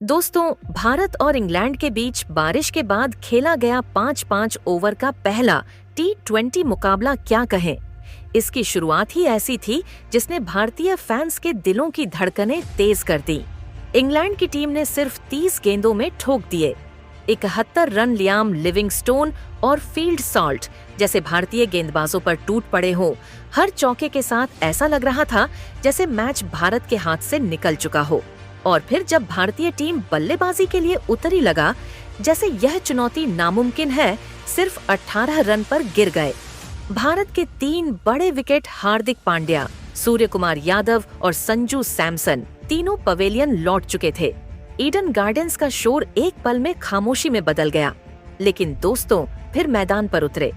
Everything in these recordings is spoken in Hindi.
दोस्तों, भारत और इंग्लैंड के बीच बारिश के बाद खेला गया 5-5 ओवर का पहला T20 मुकाबला क्या कहें। इसकी शुरुआत ही ऐसी थी जिसने भारतीय फैंस के दिलों की धड़कनें तेज कर दी। इंग्लैंड की टीम ने सिर्फ 30 गेंदों में ठोक दिए। 71 रन लियाम लिविंगस्टोन और फील्ड सॉल्ट जैसे भारतीय गेंदबाजों पर टूट पड़े हों। हर चौके के साथ ऐसा लग रहा था जैसे मैच भारत के हाथ से निकल चुका हो। और फिर जब भारतीय टीम बल्लेबाजी के लिए उतरी लगा जैसे यह चुनौती नामुमकिन है, सिर्फ 18 रन पर गिर गए। भारत के 3 बड़े विकेट हार्दिक पांड्या, सूर्य कुमार यादव और संजू सैमसन तीनों पवेलियन लौट चुके थे। ईडन गार्डन्स का शोर एक पल में खामोशी में बदल गया। लेकिन दोस्तों फिर मैदान पर उतरे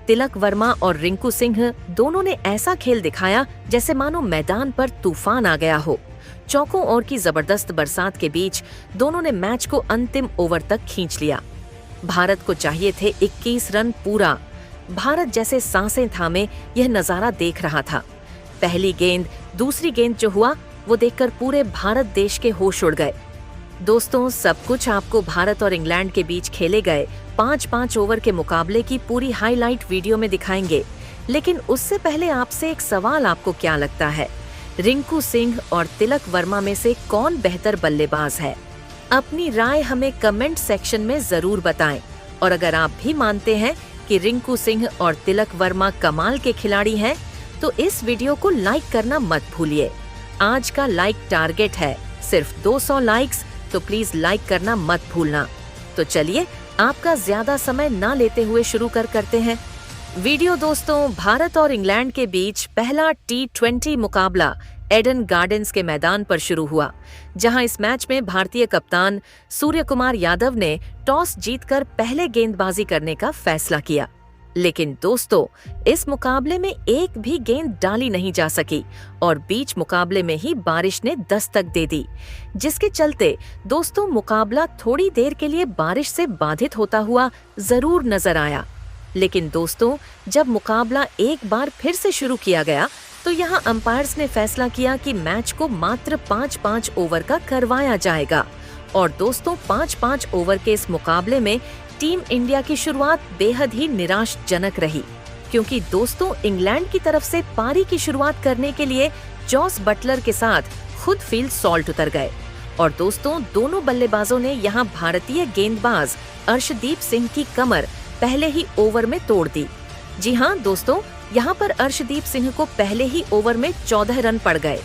तिलक वर्मा और रिंकू सिंह दोनों ने ऐसा खेल दिखाया जैसे मानो मैदान पर तूफान आ गया हो। चौकों और की जबरदस्त बरसात के बीच दोनों ने मैच को अंतिम ओवर तक खींच लिया। भारत को चाहिए थे 21 रन पूरा। भारत जैसे सांसें थामे यह नजारा देख रहा था। पहली गेंद, दूसरी गेंद जो हुआ वो देखकर पूरे भारत देश के होश उड़ गए। दोस्तों, सब कुछ आपको भारत और इंग्लैंड के बीच खेले गए 5-5 ओवर के मुकाबले की पूरी हाईलाइट वीडियो में दिखाएंगे। लेकिन उससे पहले आपसे एक सवाल, आपको क्या लगता है, रिंकू सिंह और तिलक वर्मा में से कौन बेहतर बल्लेबाज है? अपनी राय हमें कमेंट सेक्शन में जरूर बताएं। और अगर आप भी मानते हैं कि रिंकू सिंह और तिलक वर्मा कमाल के खिलाड़ी हैं, तो इस वीडियो को लाइक करना मत भूलिए। आज का लाइक टारगेट है सिर्फ 200 लाइक्स, तो प्लीज लाइक करना मत भूलना। तो चलिए आपका ज्यादा समय ना लेते हुए शुरू करते हैं वीडियो। दोस्तों, भारत और इंग्लैंड के बीच पहला T20 मुकाबला एडन गार्डन्स के मैदान पर शुरू हुआ, जहां इस मैच में भारतीय कप्तान सूर्य कुमार यादव ने टॉस जीतकर पहले गेंदबाजी करने का फैसला किया। लेकिन दोस्तों, इस मुकाबले में एक भी गेंद डाली नहीं जा सकी और बीच मुकाबले में ही बारिश ने दस्तक दे दी, जिसके चलते दोस्तों मुकाबला थोड़ी देर के लिए बारिश से बाधित होता हुआ जरूर नजर आया। लेकिन दोस्तों, जब मुकाबला एक बार फिर से शुरू किया गया तो यहाँ अंपायर्स ने फैसला किया कि मैच को मात्र 5-5 ओवर का करवाया जाएगा। और दोस्तों, 5-5 ओवर के इस मुकाबले में टीम इंडिया की शुरुआत बेहद ही निराशजनक रही, क्योंकि दोस्तों इंग्लैंड की तरफ से पारी की शुरुआत करने के लिए जॉस बटलर के साथ खुद फील्ड सॉल्ट उतर गए। और दोस्तों, दोनों बल्लेबाजों ने यहाँ भारतीय गेंदबाज अर्शदीप सिंह की कमर पहले ही ओवर में तोड़ दी। जी हाँ दोस्तों, यहाँ पर अर्शदीप सिंह को पहले ही ओवर में 14 रन पड़ गए।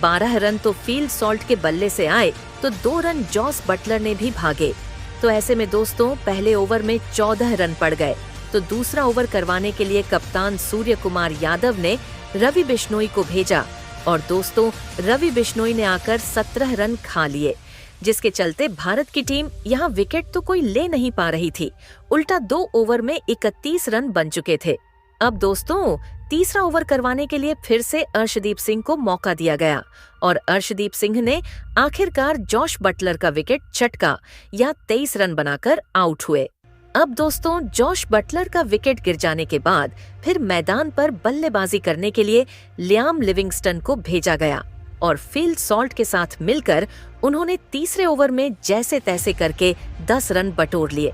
12 रन तो फील्ड सॉल्ट के बल्ले से आए तो 2 रन जॉस बटलर ने भी भागे। तो ऐसे में दोस्तों पहले ओवर में 14 रन पड़ गए। तो दूसरा ओवर करवाने के लिए कप्तान सूर्य कुमार यादव ने रवि बिश्नोई को भेजा और दोस्तों रवि बिश्नोई ने आकर 17 रन खा लिए, जिसके चलते भारत की टीम यहाँ विकेट तो कोई ले नहीं पा रही थी, उल्टा 2 ओवर में 31 रन बन चुके थे। अब दोस्तों तीसरा ओवर करवाने के लिए फिर से अर्शदीप सिंह को मौका दिया गया और अर्शदीप सिंह ने आखिरकार जॉश बटलर का विकेट चटका या 23 रन बनाकर आउट हुए। अब दोस्तों जॉश बटलर का विकेट गिर जाने के बाद फिर मैदान पर बल्लेबाजी करने के लिए लियाम लिविंगस्टन को भेजा गया और फील्ड सॉल्ट के साथ मिलकर उन्होंने तीसरे ओवर में जैसे तैसे करके 10 रन बटोर लिए।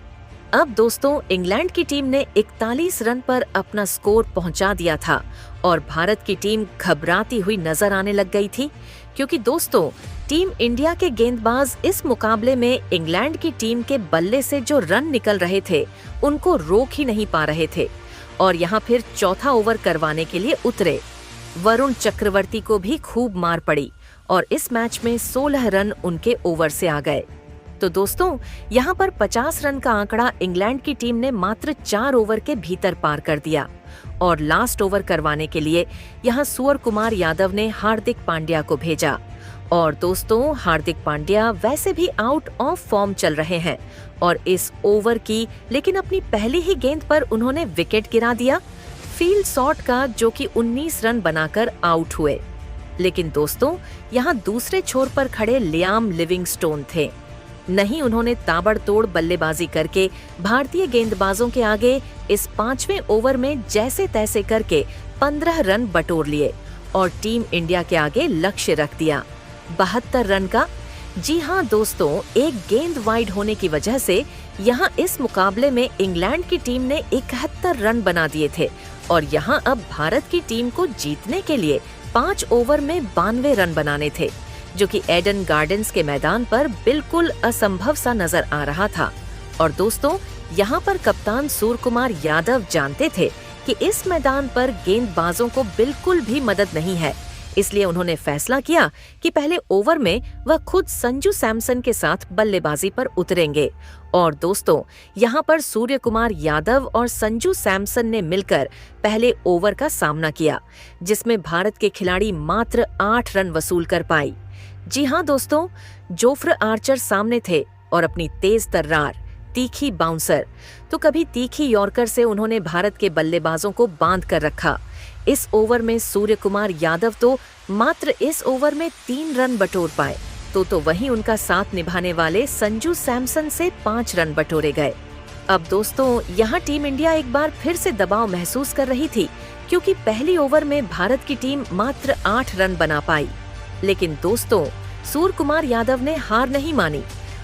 अब दोस्तों इंग्लैंड की टीम ने 41 रन पर अपना स्कोर पहुंचा दिया था और भारत की टीम घबराती हुई नजर आने लग गई थी, क्योंकि दोस्तों टीम इंडिया के गेंदबाज इस मुकाबले में इंग्लैंड की टीम के बल्ले से जो रन निकल रहे थे उनको रोक ही नहीं पा रहे थे। और यहाँ फिर चौथा ओवर करवाने के लिए उतरे वरुण चक्रवर्ती को भी खूब मार पड़ी और इस मैच में 16 रन उनके ओवर से आ गए। तो दोस्तों यहाँ पर 50 रन का आंकड़ा इंग्लैंड की टीम ने मात्र 4 ओवर के भीतर पार कर दिया और लास्ट ओवर करवाने के लिए यहाँ सूर्य कुमार यादव ने हार्दिक पांड्या को भेजा। और दोस्तों हार्दिक पांड्या वैसे भी आउट ऑफ फॉर्म चल रहे हैं और इस ओवर की लेकिन अपनी पहली ही गेंद पर उन्होंने विकेट गिरा दिया फील्ड सॉल्ट का, जो कि 19 रन बनाकर आउट हुए। लेकिन दोस्तों यहाँ दूसरे छोर पर खड़े लियाम लिविंगस्टोन थे। नहीं, उन्होंने ताबड़तोड़ बल्लेबाजी करके भारतीय गेंदबाजों के आगे इस 5वें ओवर में जैसे तैसे करके 15 रन बटोर लिए और टीम इंडिया के आगे लक्ष्य रख दिया 72 रन का। जी हाँ दोस्तों, एक गेंद वाइड होने की वजह से यहाँ इस मुकाबले में इंग्लैंड की टीम ने 71 रन बना दिए थे और यहाँ अब भारत की टीम को जीतने के लिए 5 ओवर में 92 रन बनाने थे, जो कि एडन गार्डन्स के मैदान पर बिल्कुल असंभव सा नजर आ रहा था। और दोस्तों, यहाँ पर कप्तान सूर्यकुमार यादव जानते थे कि इस मैदान पर गेंदबाजों को बिल्कुल भी मदद नहीं है, इसलिए उन्होंने फैसला किया कि पहले ओवर में वह खुद संजू सैमसन के साथ बल्लेबाजी पर उतरेंगे। और दोस्तों, यहाँ पर सूर्यकुमार यादव और संजू सैमसन ने मिलकर पहले ओवर का सामना किया, जिसमें भारत के खिलाड़ी मात्र 8 रन वसूल कर पाई। जी हाँ दोस्तों, जोफ्रा आर्चर सामने थे और अपनी तेज तर्रार, तीखी बाउंसर तो कभी तीखी यॉर्कर से उन्होंने भारत के बल्लेबाजों को बांध कर रखा। इस ओवर में सूर्यकुमार यादव तो मात्र इस ओवर में 3 रन बटोर पाए, तो वहीं उनका साथ निभाने वाले संजू सैमसन से 5 रन बटोरे गए। अब दोस्तों, यहाँ टीम इंडिया एक बार फिर से दबाव महसूस कर रही थी, क्योंकि पहली ओवर में भारत की टीम मात्र 8 रन बना पाई। लेकिन दोस्तों, सूर्यकुमार यादव ने हार नहीं मानी।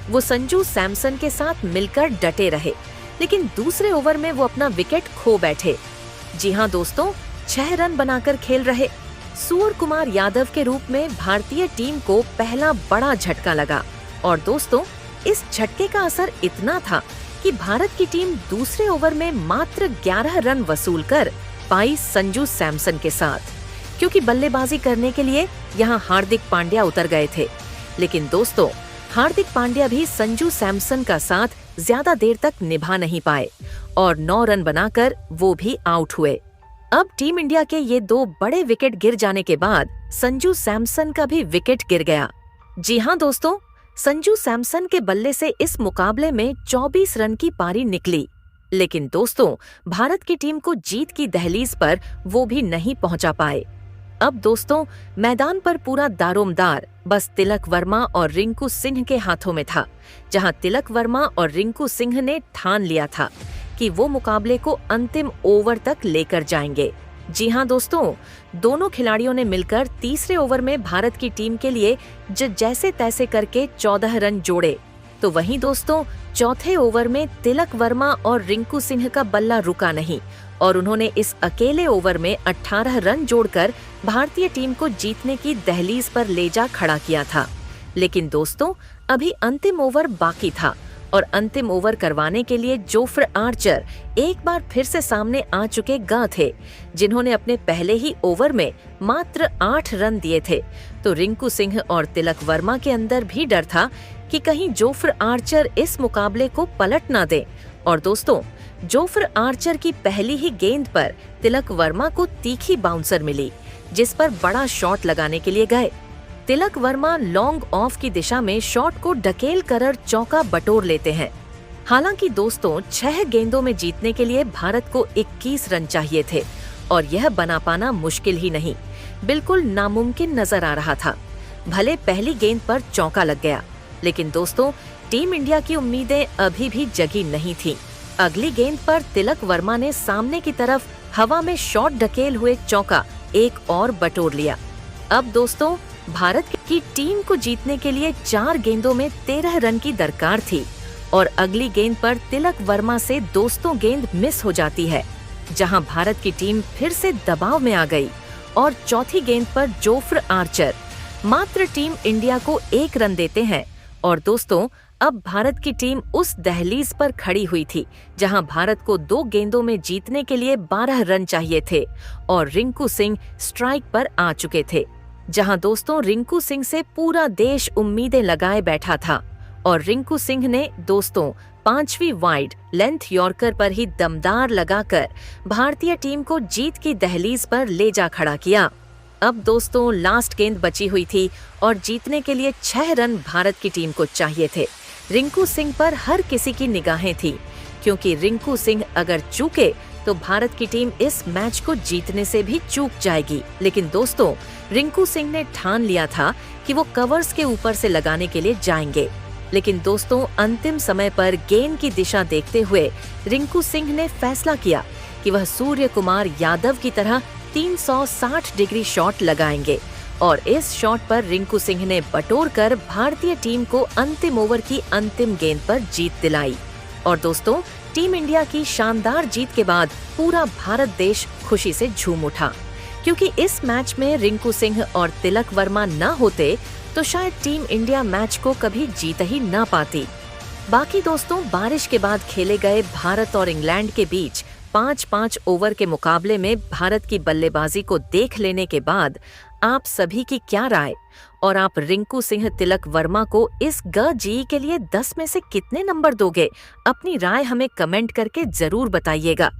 वो संजू सैमसन के साथ मिलकर डटे रहे, लेकिन दूसरे ओवर में वो अपना विकेट खो बैठे। जी हाँ दोस्तों, 6 रन बनाकर खेल रहे। सूर्यकुमार यादव के रूप में भारतीय टीम को पहला बड़ा झटका लगा और दोस्तों, इस झटके का असर इतना था कि भारत की टीम दूसरे ओवर में मात्र 11 रन वसूल कर पाई संजू सैमसन के साथ, क्योंकि बल्लेबाजी करने के लिए यहाँ हार्दिक पांड्या उतर गए थे। लेकिन दोस्तों, हार्दिक पांड्या भी संजू सैमसन का साथ ज्यादा देर तक निभा नहीं पाए और 9 रन बनाकर वो भी आउट हुए। अब टीम इंडिया के ये 2 बड़े विकेट गिर जाने के बाद संजू सैमसन का भी विकेट गिर गया। जी हाँ दोस्तों, संजू सैमसन के बल्ले से इस मुकाबले में 24 रन की पारी निकली। लेकिन दोस्तों, भारत की टीम को जीत की दहलीज पर वो भी नहीं पहुंचा पाए। अब दोस्तों, मैदान पर पूरा दारोमदार बस तिलक वर्मा और रिंकू सिंह के हाथों में था, जहां तिलक वर्मा और रिंकू सिंह ने ठान लिया था कि वो मुकाबले को अंतिम ओवर तक लेकर जाएंगे। जी हाँ दोस्तों, दोनों खिलाड़ियों ने मिलकर तीसरे ओवर में भारत की टीम के लिए जैसे तैसे करके 14 रन जोड़े, तो वहीं दोस्तों, चौथे ओवर में तिलक वर्मा और रिंकू सिंह का बल्ला रुका नहीं और उन्होंने इस अकेले ओवर में 18 रन जोड़कर भारतीय टीम को जीतने की दहलीज पर ले जा खड़ा किया था। लेकिन दोस्तों, अभी अंतिम ओवर बाकी था और अंतिम ओवर करवाने के लिए जोफ्रा आर्चर एक बार फिर से सामने आ चुके थे, जिन्होंने अपने पहले ही ओवर में मात्र 8 रन दिए थे। तो रिंकू सिंह और तिलक वर्मा के अंदर भी डर था कि कहीं जोफ्रा आर्चर इस मुकाबले को पलट ना दे। और दोस्तों, जोफ्रा आर्चर की पहली ही गेंद पर तिलक वर्मा को तीखी बाउंसर मिली, जिस पर बड़ा शॉट लगाने के लिए गए। तिलक वर्मा लॉन्ग ऑफ की दिशा में शॉट को ढकेल कर चौका बटोर लेते हैं। हालांकि दोस्तों, 6 गेंदों में जीतने के लिए भारत को 21 रन चाहिए थे और यह बना पाना मुश्किल ही नहीं, बिल्कुल नामुमकिन नजर आ रहा था। भले पहली गेंद पर चौका लग गया, लेकिन दोस्तों, टीम इंडिया की उम्मीदें अभी भी जगी नहीं थीं। अगली गेंद पर तिलक वर्मा ने सामने की तरफ हवा में शॉट ढकेल हुए चौका एक और बटोर लिया। अब दोस्तों, भारत की टीम को जीतने के लिए 4 गेंदों में 13 रन की दरकार थी और अगली गेंद पर तिलक वर्मा से दोस्तों गेंद मिस हो जाती है, जहां भारत की टीम फिर से दबाव में आ गई और चौथी गेंद पर जोफ्रा आर्चर मात्र टीम इंडिया को 1 रन देते हैं। और दोस्तों, अब भारत की टीम उस दहलीज पर खड़ी हुई थी जहां भारत को 2 गेंदों में जीतने के लिए 12 रन चाहिए थे और रिंकू सिंह स्ट्राइक पर आ चुके थे। जहां दोस्तों, रिंकू सिंह से पूरा देश उम्मीदें लगाए बैठा था और रिंकू सिंह ने दोस्तों 5वीं वाइड लेंथ यॉर्कर पर ही दमदार लगाकर भारतीय टीम को जीत की दहलीज पर ले जा खड़ा किया। अब दोस्तों, लास्ट गेंद बची हुई थी और जीतने के लिए 6 रन भारत की टीम को चाहिए थे। रिंकू सिंह पर हर किसी की निगाहें थी, क्योंकि रिंकू सिंह अगर चूके तो भारत की टीम इस मैच को जीतने से भी चूक जाएगी। लेकिन दोस्तों, रिंकू सिंह ने ठान लिया था कि वो कवर्स के ऊपर से लगाने के लिए जाएंगे। लेकिन दोस्तों, अंतिम समय पर गेंद की दिशा देखते हुए रिंकू सिंह ने फैसला किया कि वह सूर्यकुमार यादव की तरह 360 डिग्री शॉट लगाएंगे और इस शॉट पर रिंकू सिंह ने बटोर कर भारतीय टीम को अंतिम ओवर की अंतिम गेंद पर जीत दिलाई। और दोस्तों, टीम इंडिया की शानदार जीत के बाद पूरा भारत देश खुशी से झूम उठा, क्योंकि इस मैच में रिंकू सिंह और तिलक वर्मा न होते तो शायद टीम इंडिया मैच को कभी जीत ही न पाती। बाकी दोस्तों, बारिश के बाद खेले गए भारत और इंग्लैंड के बीच 5-5 ओवर के मुकाबले में भारत की बल्लेबाजी को देख लेने के बाद आप सभी की क्या राय, और आप रिंकू सिंह तिलक वर्मा को इस ग-जी के लिए 10 में से कितने नंबर दोगे? अपनी राय हमें कमेंट करके जरूर बताइएगा।